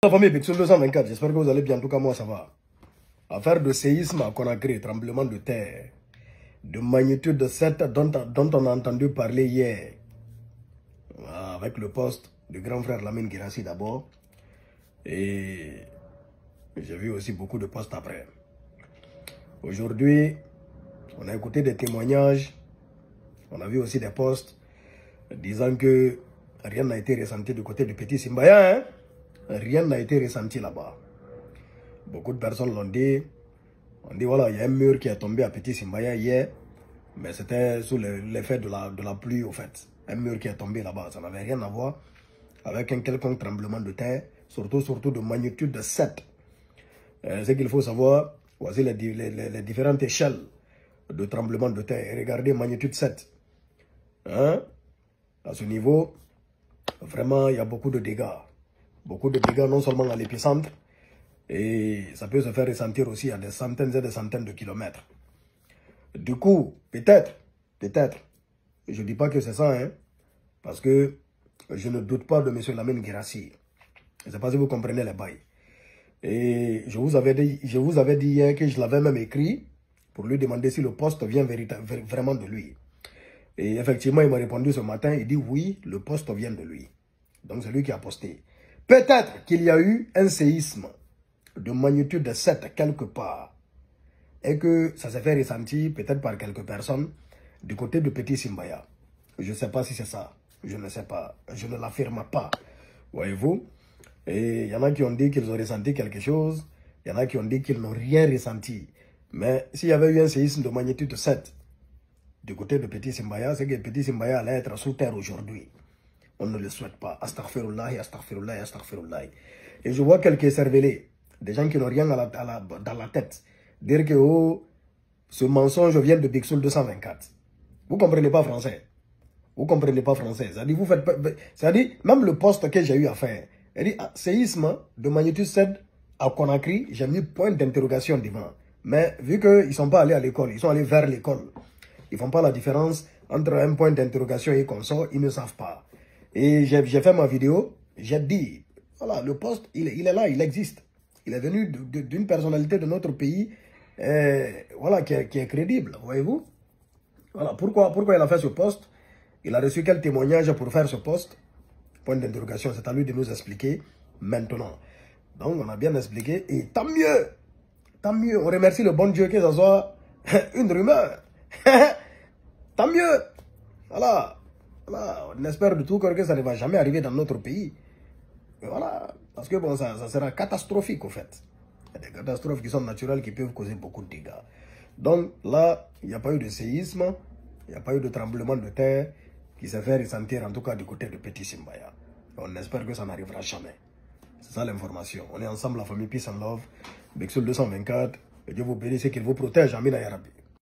La famille Bixul 224, j'espère que vous allez bien. En tout cas, moi, ça va. Affaire de séisme à Conakry, tremblement de terre, de magnitude de 7 dont on a entendu parler hier, avec le poste du grand frère Lamine Guirassy d'abord. Et j'ai vu aussi beaucoup de postes après. Aujourd'hui, on a écouté des témoignages, on a vu aussi des postes disant que rien n'a été ressenti du côté du Petit Simbaya, hein? Rien n'a été ressenti là-bas. Beaucoup de personnes l'ont dit. On dit voilà, il y a un mur qui est tombé à Petit Simbaya hier, mais c'était sous l'effet de la pluie au fait. Un mur qui est tombé là-bas, ça n'avait rien à voir avec un quelconque tremblement de terre, surtout de magnitude de 7. Ce qu'il faut savoir, voici les différentes échelles de tremblement de terre. Regardez, magnitude 7. Hein? À ce niveau, vraiment, il y a beaucoup de dégâts. Beaucoup de dégâts non seulement à l'épicentre, et ça peut se faire ressentir aussi à des centaines et des centaines de kilomètres. Du coup, peut-être, je ne dis pas que c'est ça, hein, parce que je ne doute pas de M. Lamine Guirassy. Je ne sais pas si vous comprenez les bails. Et je vous avais dit hier que je l'avais même écrit pour lui demander si le poste vient vraiment de lui. Et effectivement, il m'a répondu ce matin, il dit oui, le poste vient de lui. Donc c'est lui qui a posté. Peut-être qu'il y a eu un séisme de magnitude de 7 quelque part et que ça s'est fait ressentir peut-être par quelques personnes du côté de Petit Simbaya. Je ne sais pas si c'est ça. Je ne sais pas. Je ne l'affirme pas. Voyez-vous? Et il y en a qui ont dit qu'ils ont ressenti quelque chose. Il y en a qui ont dit qu'ils n'ont rien ressenti. Mais s'il y avait eu un séisme de magnitude de 7 du côté de Petit Simbaya, c'est que Petit Simbaya allait être sous terre aujourd'hui. On ne le souhaite pas. Astaghfirullah, astaghfirullah, astaghfirullah. Et je vois quelques cervelés, des gens qui n'ont rien dans la tête, dire que oh, ce mensonge vient de Bixul 224. Vous ne comprenez pas français. Vous ne comprenez pas français. C'est-à-dire, même le poste que j'ai eu à faire, séisme de magnitude 7 à Conakry, j'ai mis point d'interrogation devant. Mais vu qu'ils ne sont pas allés à l'école, ils sont allés vers l'école. Ils ne font pas la différence entre un point d'interrogation et consort, ils ne savent pas. Et j'ai fait ma vidéo, j'ai dit, voilà, le poste, il est là, il existe. Il est venu d'une personnalité de notre pays, voilà, qui est crédible, voyez-vous. Voilà, pourquoi il a fait ce poste? Il a reçu quel témoignage pour faire ce poste? Point d'interrogation, c'est à lui de nous expliquer maintenant. Donc, on a bien expliqué, et tant mieux, on remercie le bon Dieu que ça soit une rumeur. Tant mieux, voilà. Voilà, on espère de tout cœur que ça ne va jamais arriver dans notre pays. Et voilà, parce que bon, ça sera catastrophique au fait. Il y a des catastrophes qui sont naturelles qui peuvent causer beaucoup de dégâts. Donc là, il n'y a pas eu de séisme, il n'y a pas eu de tremblement de terre qui s'est fait ressentir en tout cas du côté de Petit Simbaya. On espère que ça n'arrivera jamais. C'est ça l'information. On est ensemble, la famille Peace and Love, Bixul 224. Et Dieu vous bénisse et qu'il vous protège. Amin ya Rabbi.